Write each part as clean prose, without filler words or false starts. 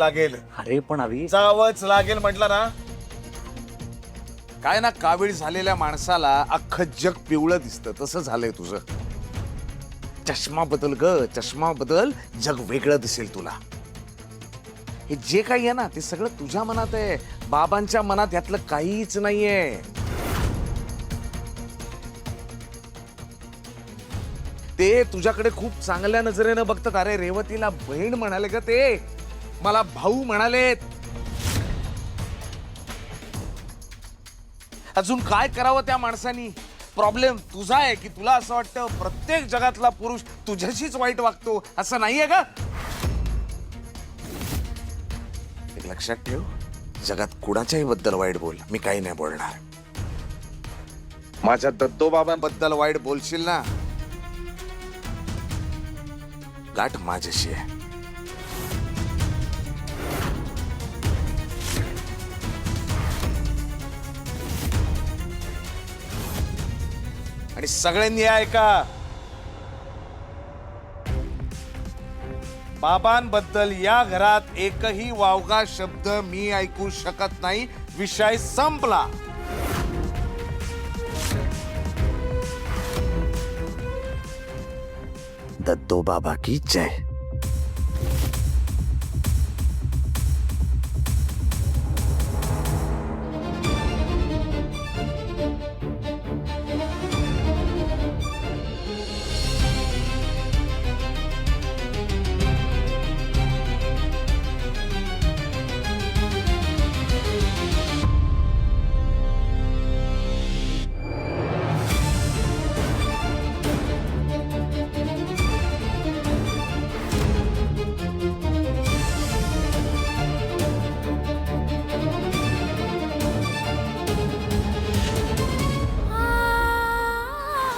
लागेल. अरे पण अभि जावंच लागेल म्हटलं ना. काय ना कावीळ झालेल्या माणसाला अख्खं जग पिवळं दिसतं तसं झालंय तुझं. चष्मा बदल ग, चष्मा बदल, जग वेगळं दिसेल तुला. हे जे काही आहे ना ते सगळं तुझ्या मनात आहे. बाबांच्या मनात यातलं काहीच नाहीये. ते तुझ्याकडे खूप चांगल्या नजरेनं बघतात. अरे रेवतीला बहीण म्हणाले ग ते, मला भाऊ म्हणालेत. अजून काय करावं त्या माणसानी. प्रॉब्लेम तुझा आहे की तुला असं वाटतं प्रत्येक जगातला पुरुष तुझ्याशीच वाईट वागतो. असं नाहीये का. एक लक्षात ठेव, जगात कुणाच्याही बद्दल वाईट बोल, मी काही नाही बोलणार. माझ्या दत्तोबाबांबद्दल वाईट बोलशील ना, गाठ माझ्याशी आहे. आणि सगळ्यांनी ऐका, बाबांबद्दल या घरात एकही वावगा शब्द मी ऐकू शकत नाही. विषय संपला. दत्तो बाबा की जय.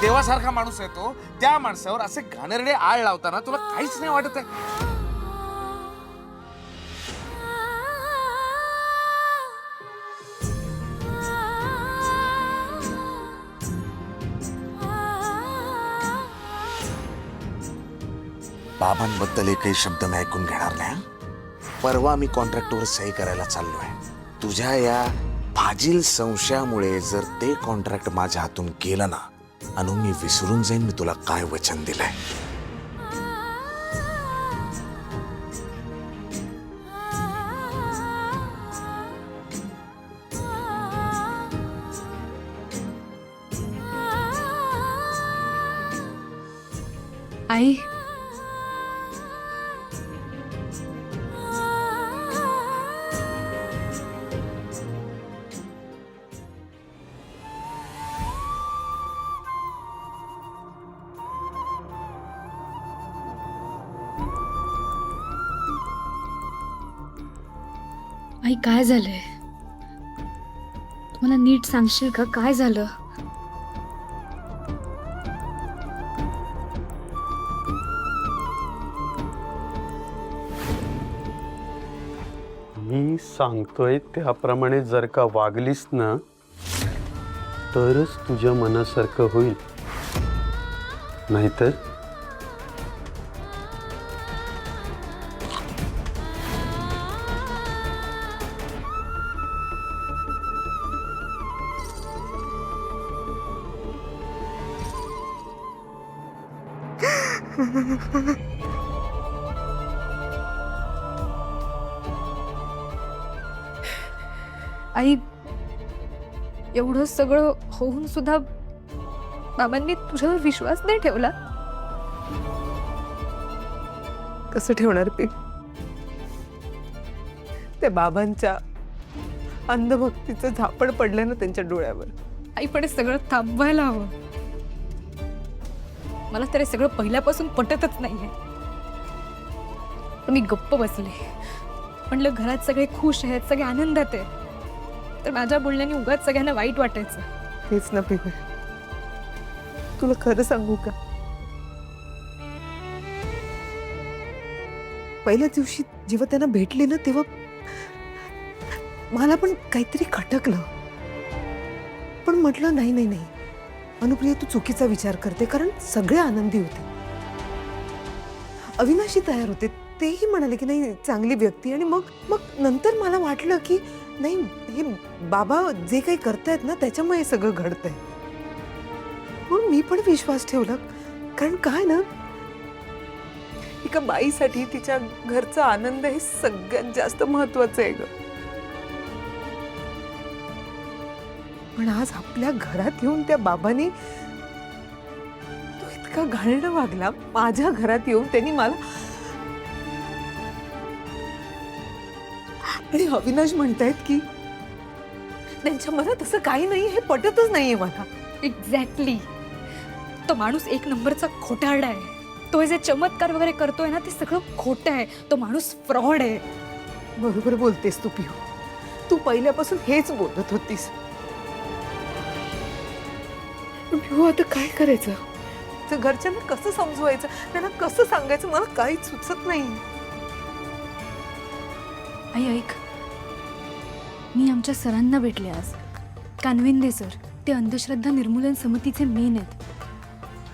देवासारखा माणूस आहे तो. त्या माणसावर असे घाणेरडे आळ लावताना तुला काहीच नाही वाटत आहे. बाबांबद्दल एकही शब्द मी ऐकून घेणार नाही. परवा मी कॉन्ट्रॅक्टवर सही करायला चाललोय. तुझ्या या फाजील संशयामुळे जर ते कॉन्ट्रॅक्ट माझ्या हातून गेलं ना, अनु, मी विसरून जाईन मी तुला काय वचन दिलंय. आई, आई काय झालंय? तुम्हाला नीट सांगशील का काय झालं? मी सांगतोय त्याप्रमाणे जर का वागलीस ना, तरच तुझ्या मनासारखं होईल. नाहीतर आई, एवढं सगळं होऊन सुद्धा बाबांनी तुझ्यावर विश्वास नाही ठेवला. कसं ठेवणार पी? ते बाबांच्या अंधभक्तीचं झापड पडलं ना त्यांच्या डोळ्यावर. आई, पण हे सगळं थांबवायला हवं. मला तर हे सगळं पहिल्यापासून पटतच नाहीये. पण मी गप्प बसले. म्हटलं घरात सगळे खुश आहेत, सगळे आनंदात आहेत, तर माझ्या बोलण्याने उगाच सगळ्यांना वाईट वाटायचं. हेच ना पी, तुला खरं सांगू का, पहिल्या दिवशी जेव्हा त्यांना भेटले ना, तेव्हा मला पण काहीतरी खटकलं. पण म्हटलं नाही नाही नाही अनुप्रिया, तू चुकीचा विचार करते. कारण सगळे आनंदी होते. अविनाशी तयार होते, तेही म्हणाले की नाही चांगली व्यक्ती. आणि मग मग नंतर मला वाटलं की नाही, हे बाबा जे काही करतायत ना त्याच्यामुळे हे सगळं घडतंय. म्हणून मी पण विश्वास ठेवला. कारण काय ना, एका बाईसाठी तिच्या घरचा आनंद हे सगळ्यात जास्त महत्वाचं आहे ग. पण आज आपल्या घरात येऊन त्या बाबांनी तो इतका घाणेरडा वागला. माझ्या घरात येऊन त्यांनी मला, आणि अविनाश म्हणतायत की त्यांच्या मनात असं काही नाही. हे पटतच नाहीये मला. एक्झॅक्टली. तो माणूस एक नंबरचा खोटारडा आहे. तो हे जे चमत्कार वगैरे करतोय ना ते सगळं खोटं आहे. तो माणूस फ्रॉड आहे. बरोबर बोलतेस तू पिहू. तू पहिल्यापासून हेच बोलत होतीस. पण पिहू आता काय करायचं? तर घरच्यांना कसं समजवायचं, त्यांना कसं सांगायचं, मला काहीच सुचत नाही. आई ऐक, मी आमच्या सरांना भेटले आज. कानविंदे सर, ते अंधश्रद्धा निर्मूलन समितीचे मेन आहेत.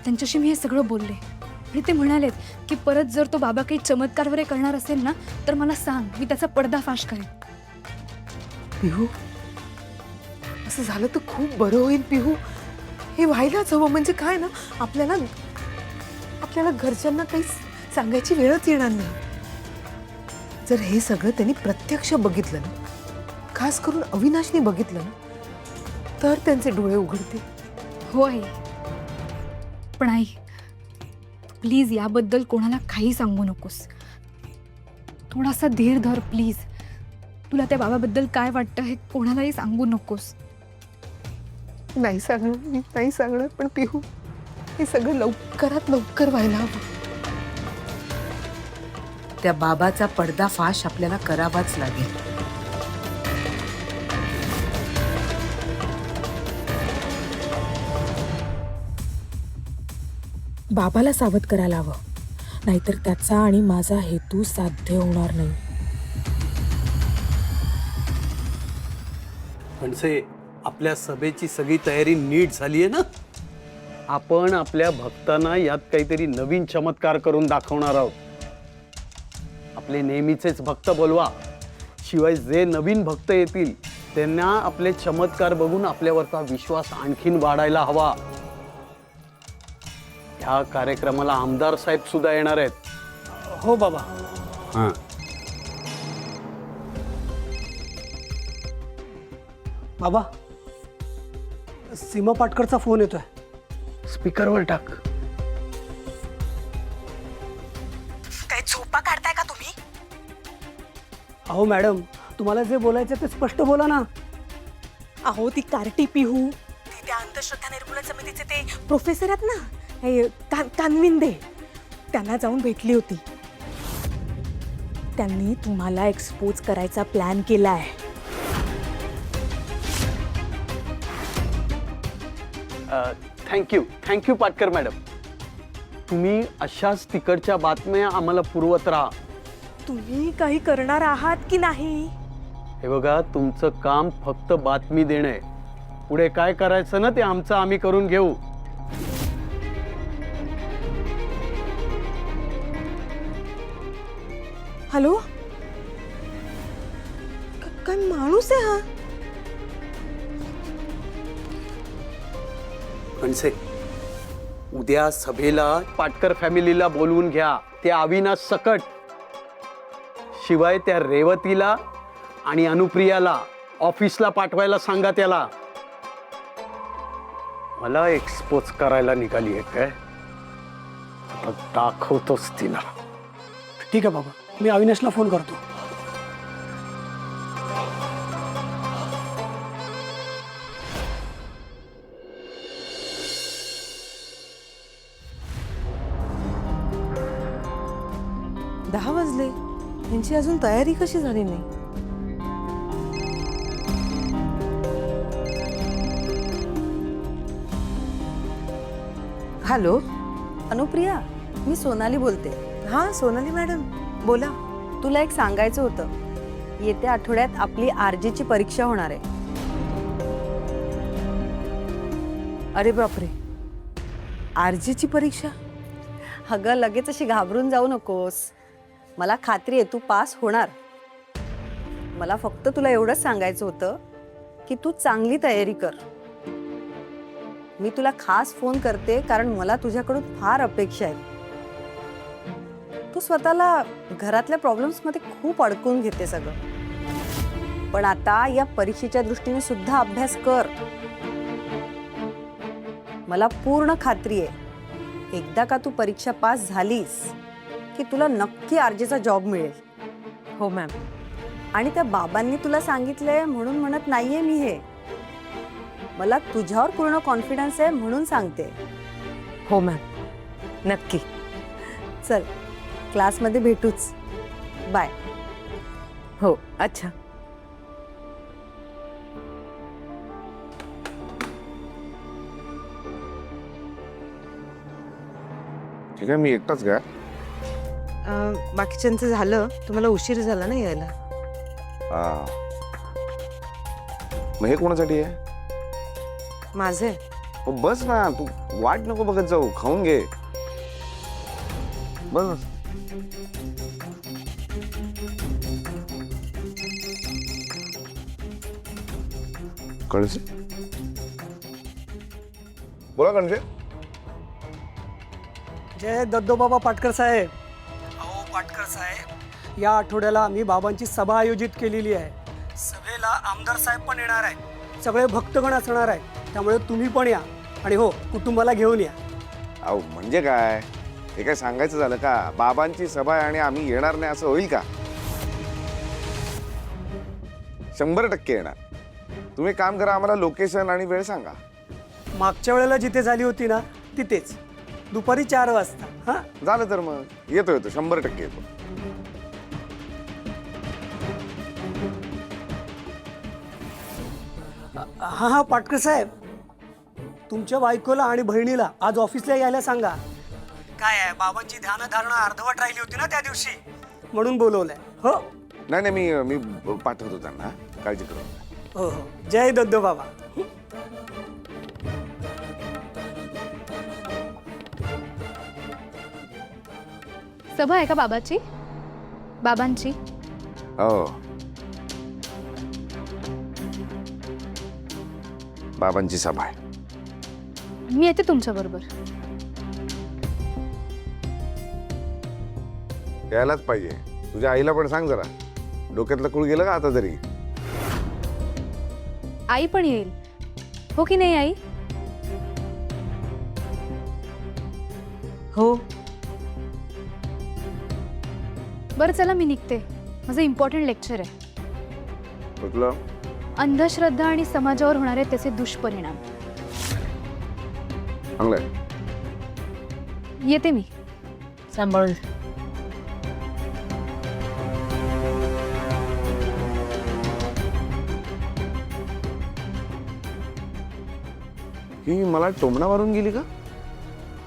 त्यांच्याशी मी हे सगळं बोलले आणि ते म्हणालेत की परत जर तो बाबा काही चमत्कार वगैरे करणार असेल ना तर मला सांग, मी त्याचा पर्दाफाश करेन. पिहू, असं झालं तर खूप बरं होईल पिहू. हे व्हायलाच हवं. म्हणजे काय ना, आपल्याला घरच्यांना काही सांगायची वेळच येणार नाही. जर हे सगळं त्यांनी प्रत्यक्ष बघितलं ना, खास करून अविनाशने बघितलं ना, तर त्यांचे डोळे उघडतील. हो आई, पण आई प्लीज याबद्दल कोणाला काही सांगू नकोस. थोडासा धीर धर प्लीज. तुला त्या बाबाबद्दल काय वाटतं हे कोणालाही सांगू नकोस. नाही सांगणार, मी नाही सांगणार. पण पिहू, हे सगळं लवकरात लवकर व्हायला हवं. त्या बाबाचा पर्दाफाश आपल्याला करावाच लागेल. बाबाला सावध करायला हवं, नाहीतर त्याचा आणि माझा हेतू साध्य होणार नाही. म्हणजे आपल्या सभेची सगळी तयारी नीट झाली आहे ना? आपण आपल्या भक्तांना यात काहीतरी नवीन चमत्कार करून दाखवणार आहोत. आपले नेहमीचेच भक्त बोलवा. शिवाय जे नवीन भक्त येतील त्यांना आपले चमत्कार बघून आपल्यावरचा विश्वास आणखीन वाढायला हवा. ह्या कार्यक्रमाला आमदार साहेब सुद्धा येणार आहेत. हो बाबा. हां, बाबा, सीमा पाटकरचा फोन येतोय. स्पीकरवर टाक. काय झोपा काढताय का तुम्ही? अहो मॅडम, तुम्हाला जे बोलायचं ते स्पष्ट बोला ना. अहो ती कार्टी पिहू, ती त्या अंधश्रद्धा निर्मूलन समितीचे ते प्रोफेसर आहेत ना, हे कानविंदे, त्यांना जाऊन भेटली होती. त्यांनी तुम्हाला एक्सपोज करायचा प्लॅन केलाय. Thank you Patkar madam. तुम्ही अशाच तिकडच्या बातम्या आम्हाला पुरवत राहा. तुम्ही काही करणार आहात की नाही? हे बघा, तुमचं काम फक्त बातमी देणं आहे. पुढे काय करायचं ना ते आमचं आम्ही करून घेऊ. हॅलो, काय माणूस आहे हा? म्हणजे उद्या सभेला पाटकर फॅमिलीला बोलवून घ्या. ते अविनाश सकट, शिवाय त्या रेवतीला आणि अनुप्रियाला ऑफिसला पाठवायला सांगा. त्याला मला एक्सपोज करायला निघाली आहे काय? आता दाखवतोच तिला. ठीक आहे बाबा, मी अविनाशला फोन करतो. दहा वाजले, यांची अजून तयारी कशी झाली नाही? हॅलो, अनुप्रिया, मी सोनाली बोलते. हा सोनाली मॅडम, बोला. तुला एक सांगायचं होतं. येत्या आठवड्यात आपली आरजीची परीक्षा होणार आहे. अरे बापरे, आरजीची परीक्षा? अगं लगेच अशी घाबरून जाऊ नकोस. मला खात्री आहे तू पास होणार. मला फक्त तुला एवढंच सांगायचं होतं की तू चांगली तयारी कर. मी तुला खास फोन करते कारण मला तुझ्याकडून फार अपेक्षा आहेत. तू स्वतःला घरातल्या प्रॉब्लेम्स मध्ये खूप अडकून घेते सगळं, पण आता या परीक्षेच्या दृष्टीने सुद्धा अभ्यास कर. मला पूर्ण खात्री आहे एकदा का तू परीक्षा पास झालीस की तुला नक्की आरजेचा जॉब मिळेल. हो मॅम. आणि त्या बाबांनी तुला सांगितलंय म्हणून म्हणत नाहीये मी हे. मला तुझ्यावर पूर्ण कॉन्फिडन्स आहे म्हणून सांगते. हो मॅम, नक्की. चल क्लासमध्ये भेटूच. बाय. हो. अच्छा. ठीक आहे, मी एकटाच काय? बाकीच्यांचं झालं. तुम्हाला उशीर झाला ना यायला. हा. मग हे कोणासाठी आहे? माझे हो, बस ना, तू वाट नको बघत जाऊ, खाऊन घे. बस. कणसे, बोला कणसे. जय दत्तोबाबा पाटकर साहेब. अहो पाटकर साहेब, या आठवड्याला आम्ही बाबांची सभा आयोजित केलेली आहे. सभेला आमदार साहेब पण येणार आहेत, सगळे भक्तगण असणार आहेत, त्यामुळे तुम्ही पण या आणि हो कुटुंबाला घेऊन या. अहो म्हणजे काय, हे काय सांगायचं झालं का? बाबांची सभा आहे आणि आम्ही येणार नाही असं होईल का? 100% येणार. तुम्ही काम करा, आम्हाला लोकेशन आणि वेळ सांगा. मागच्या वेळेला जिथे झाली होती ना तिथेच, दुपारी 4 वाजता. हां, झालं तर मग येतो 100% येतो. हां हां पाटकर साहेब, तुमच्या बायकोला आणि बहिणीला आज ऑफिसला यायला सांगा. काय आहे, बाबांची ध्यानधारणा अर्धवट राहिली होती ना त्या दिवशी, म्हणून बोलवलंय. हो नाही नाही, मी पाठवतो त्यांना, काळजी करू नका. हो हो. जय दद्दो बाबा. सभा आहे का बाबांची? हो, बाबांची सभा आहे. मी येते तुमच्या बरोबर. यायलाच पाहिजे. तुझ्या आईला पण सांग जरा, डोक्यातलं कुळ गेलं का आता तरी? आई पण येईल हो की नाही आई? हो. बरं चला मी निघते, माझं इम्पॉर्टंट लेक्चर आहे. कुठलं? अंधश्रद्धा आणि समाजावर होणारे त्याचे दुष्परिणाम. चांगलंय. येते मी. सांभाळून. ही मला टोमणा मारून गेली का?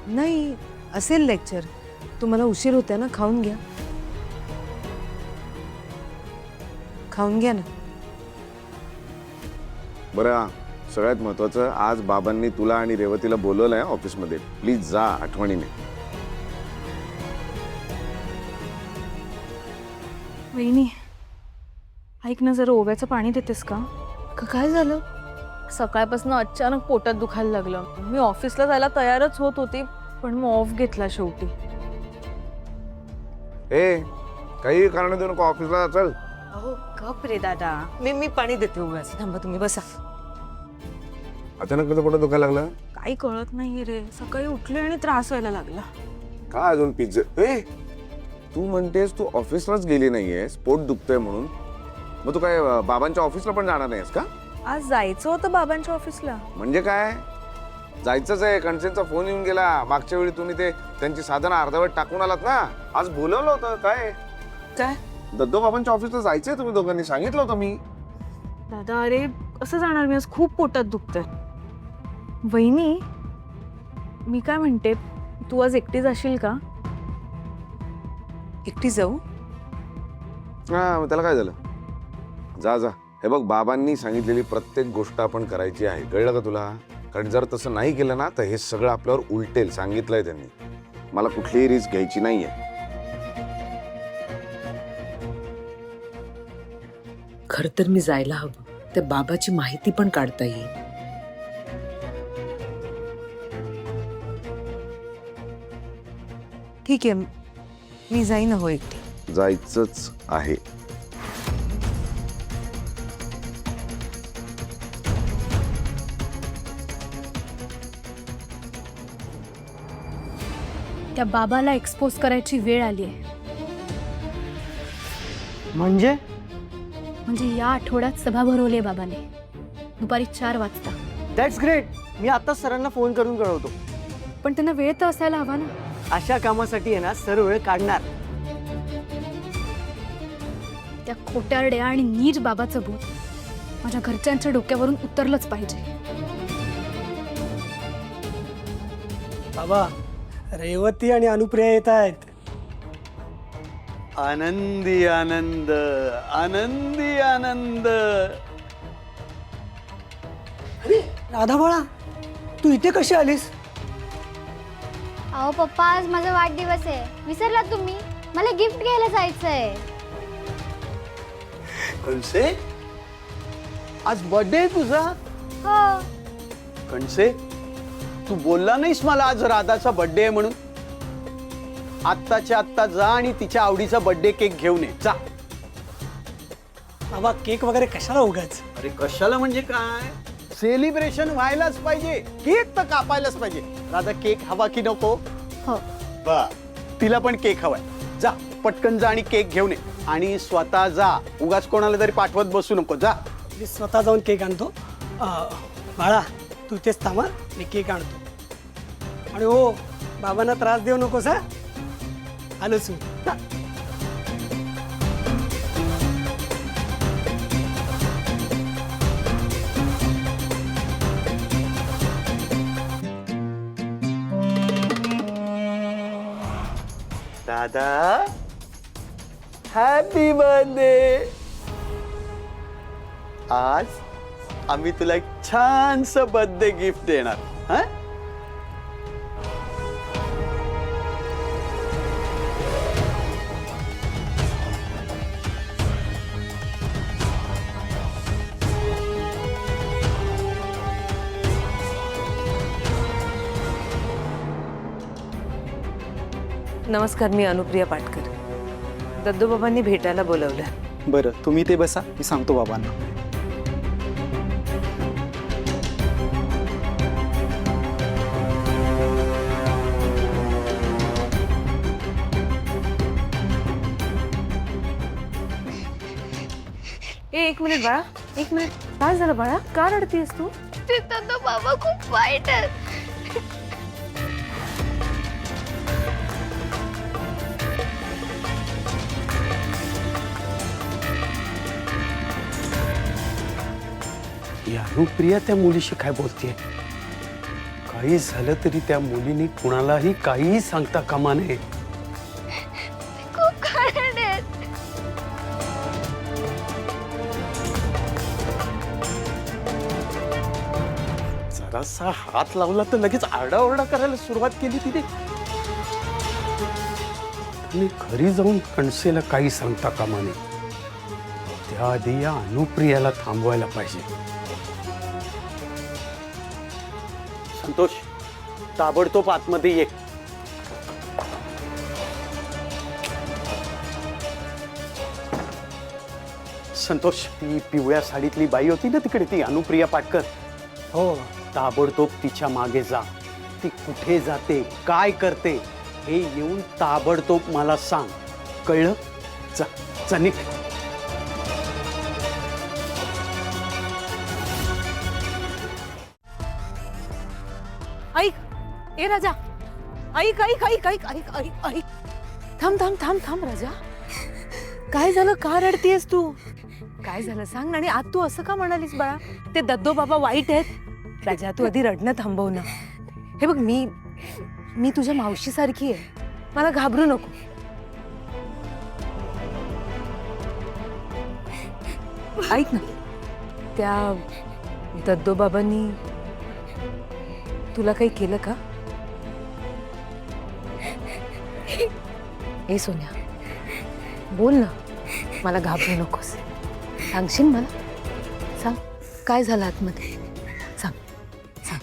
नाही, असेल लेक्चर. तुम्हाला उशीर होत्या ना, खाऊन घ्या. खाऊन घ्या ना. बरं, सगळ्यात महत्वाचं, आज बाबांनी तुला आणि रेवतीला बोलवलंय ऑफिसमध्ये. प्लीज जा आठवणीने. वहिनी ऐक ना, जरा ओव्याचं पाणी देतेस का? काय झालं? सकाळपासून अचानक पोटात दुखायला लागलं. मी ऑफिसला जायला तयारच होत होती, पण मग ऑफ घेतला शेवटी. काही कारण देऊ नको, ऑफिसला चल. अहो गप रे दादा. मी पाणी देते उगाच. थांबा, तुम्ही बसा. अचानक कसं पोटात दुखायला लागलं? काही कळत नाही रे. सकाळी उठले आणि त्रास व्हायला लागला. का अजून पिझ्झा? तू म्हणतेस तू ऑफिसलाच गेली नाहीयेस पोट दुखतंय म्हणून, मग तू काय बाबांच्या ऑफिसला पण जाणार नाहीस का? आज जायचं होतं बाबांच्या ऑफिसला. म्हणजे काय? जायचंच आहे. कणसेंचा फोन येऊन गेला. मागच्या वेळी तुम्ही ते त्यांची साधनं अर्धवट टाकून आलात ना, आज बोलवलं होतं. काय दद्दो बाबांच्या ऑफिसला जायचंय तुम्ही दोघांनी, सांगितलं होतं मी. दादा अरे कसं जाणार मी, आज खूप पोटात दुखतंय. वहिनी मी काय म्हणते, तू आज एकटी जाशील का? एकटी जाऊ? हा, मग त्याला काय झालं? जा जा. हे बघ, बाबांनी सांगितलेली प्रत्येक गोष्ट आपण करायची आहे, कळलं का तुला? कारण जर तसं नाही केलं ना तर हे सगळं आपल्यावर उलटेल. सांगितलंय त्यांनी. मला कुठलीही रिस्क घ्यायची नाहीये. खर तर मी जायला हवं, त्या बाबाची माहिती पण काढता येईल. ठीक आहे, मी जाईन हो एकटी. जायचंच आहे. त्या बाबाला एक्सपोज करायची वेळ आली आहे. म्हणजे म्हणजे या आठवड्यात सभा भरवली आहे बाबाने, दुपारी 4 वाजता. That's great. मी आता सरांना फोन करून कळवतो. पण त्यांना वेळ तर असायला हवा ना. अशा कामासाठी आहे ना सर वेळ काढणार. त्या खोट्यारड्या आणि नीच बाबाचं भूत माझ्या घरच्यांच्या डोक्यावरून उतरलंच पाहिजे. बाबा, रेवती आणि अनुप्रिया येत आहेत. आनंदी आनंद, आनंदी आनंद. राधा बाळा, तू इथे कशी आलीस? अहो पप्पा, आज माझा वाढदिवस आहे. विसरलात तुम्ही? मला गिफ्ट घ्यायला जायचंय. कणसे, आज बर्थडे आहे तुझा? हो. कणसे, तू बोलला नाहीस मला आज राधाचा बर्थडे आहे म्हणून. आत्ताच्या आत्ता जा आणि तिच्या आवडीचा बर्थडे केक घेऊन ये. जा. बाबा, केक वगैरे कशाला उगाच? अरे कशाला म्हणजे काय, सेलिब्रेशन व्हायलाच पाहिजे, केक तर कापायलाच पाहिजे. राधा, केक हवा की नको? हो. बा, तिला पण केक हवाय. जा पटकन जा आणि केक घेऊन ये. आणि स्वतः जा, उगाच कोणाला तरी पाठवत बसू नको. जा. मी स्वतः जाऊन केक आणतो. बाळा, तू इथेच थांबा, मी केक आणतो. आणि हो, बाबांना त्रास देऊ नकोस हा. आलोच मी. दादा, हॅपी बर्थडे. आज आम्ही तुला एक छानस बर्थडे गिफ्ट देणार. हा, नमस्कार, मी अनुप्रिया पाटकर. दद्दूबाबांनी भेटायला बोलवलं. बरं, तुम्ही ते बसा, मी सांगतो बाबांना. एक मिनिट बाळा, एक मिनिट. काय झालं बाळा? का रडतीयस तू? तिथं तो बाबा खूप वाईट आहे. ही अनुप्रिया त्या मुलीशी काय बोलतेय? काही झालं तरी त्या मुलीने कुणालाही काहीही सांगता कामा नये. खूप कारण आहेत. जरासा हात लावला तर लगेच आरडाओरडा करायला सुरुवात केली तिने. मी घरी जाऊन कणसेला काही सांगता कामा नये. त्याआधी या अनुप्रियाला थांबवायला पाहिजे. संतोष, ताबडतोब आतमध्ये ये. संतोष, ती पिवळ्या साडीतली बाई होती ना तिकडे, ती अनुप्रिया पाटकर. हो. ताबडतोब तिच्या मागे जा. ती कुठे जाते, काय करते, हे येऊन ताबडतोब मला सांग. कळलं? जा, जा निघ. ऐक, ए राजा, ऐक ऐक ऐक ऐक ऐक ऐक ऐक. थांब थांब थांब थांब राजा. काय झालं? का रडतीयस तू? काय झालं सांग. आणि आज तू असं का म्हणालीस बाळा? ते दद्दो बाबा वाईट आहेत. राजा, तू आधी रडणं थांबव ना. हे बघ, मी तुझ्या मावशी सारखी आहे. मला घाबरू नको. ऐक ना, त्या दद्दो बाबांनी तुला काही केलं का? ए सोन्या, बोल ना, मला घाबरू नकोस. सांगशील मला? सांग, काय झालं आतमध्ये? सांग सांग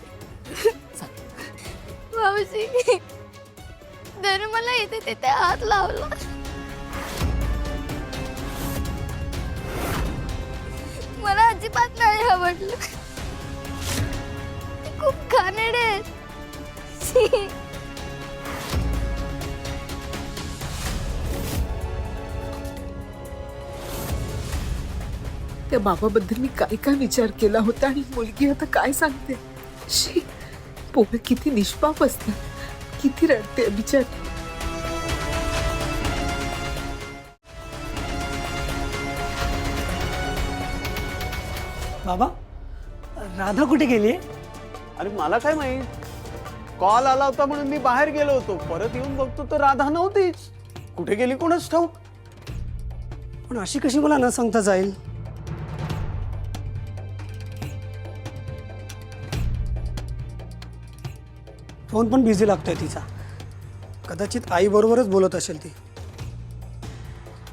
सांग. मावशी जर मला इथे तिथे हात लावला, मला अजिबात नाही आवडलं. ते खूप घाणेरडे आहेत. शी. त्या बाबाबद्दल मी काय काय विचार केला होता आणि मुलगी आता काय सांगते. शी, पोरं किती निष्पाप असतात, किती रडते बिचार. बाबा राधा कुठे गेली? अरे मला काय माहित, कॉल आला होता म्हणून मी बाहेर गेलो होतो. परत येऊन बघतो तर राधा नव्हतीच. कुठे गेली कोणच ठाऊक. पण अशी कशी मला न सांगता जाईल? फोन पण बिझी लागतोय तिचा. कदाचित आई बरोबरच बोलत असेल ती.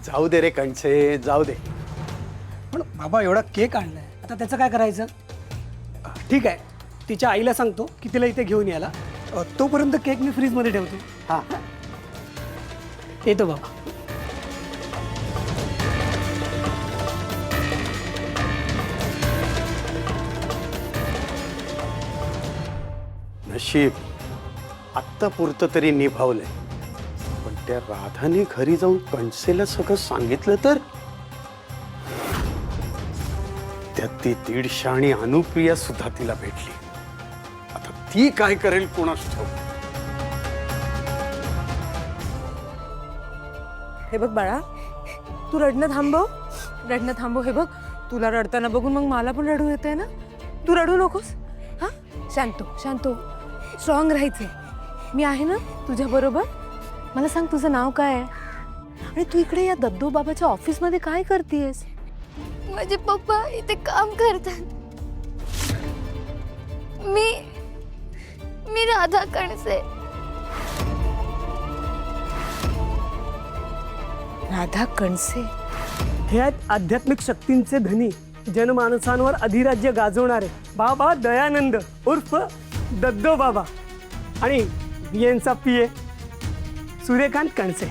जाऊ दे रे कणसे, जाऊ दे. पण बाबा एवढा केक आणलाय, आता त्याचं काय करायचं? ठीक आहे, तिच्या आईला सांगतो की तिला इथे घेऊन यायला. तोपर्यंत केक मी फ्रीजमध्ये ठेवतो. हा, येतो बाबा. नशीब आत्तापुरतं तरी निभावलंय. पण त्या राधाने घरी जाऊन कणसेला सगळं सांगितलं तर त्यात ती दीडशा आणि अनुप्रिया सुद्धा तिला भेटली. आता ती काय करेल कोणास ठाऊक. हे बघ बाळा, तू रडणं थांबव. हे बघ, तुला रडताना बघून मग मला पण रडू येतंय ना. तू रडू नकोस. हा, शांत स्ट्रॉंग राहायचंय. मी आहे ना तुझ्या बरोबर. मला सांग, तुझं नाव काय आहे आणि तू इकडे या दद्दू बाबाच्या ऑफिसमध्ये काय करतेयस? माझे पप्पा इथे काम करतात. मी राधा कणसे. राधा कणसे? हे आहेत आध्यात्मिक शक्तींचे धनी, जनमानसांवर अधिराज्य गाजवणारे बाबा दयानंद उर्फ दद्दो बाबा. आणि यांचा पीए सूर्यकांत कणसे.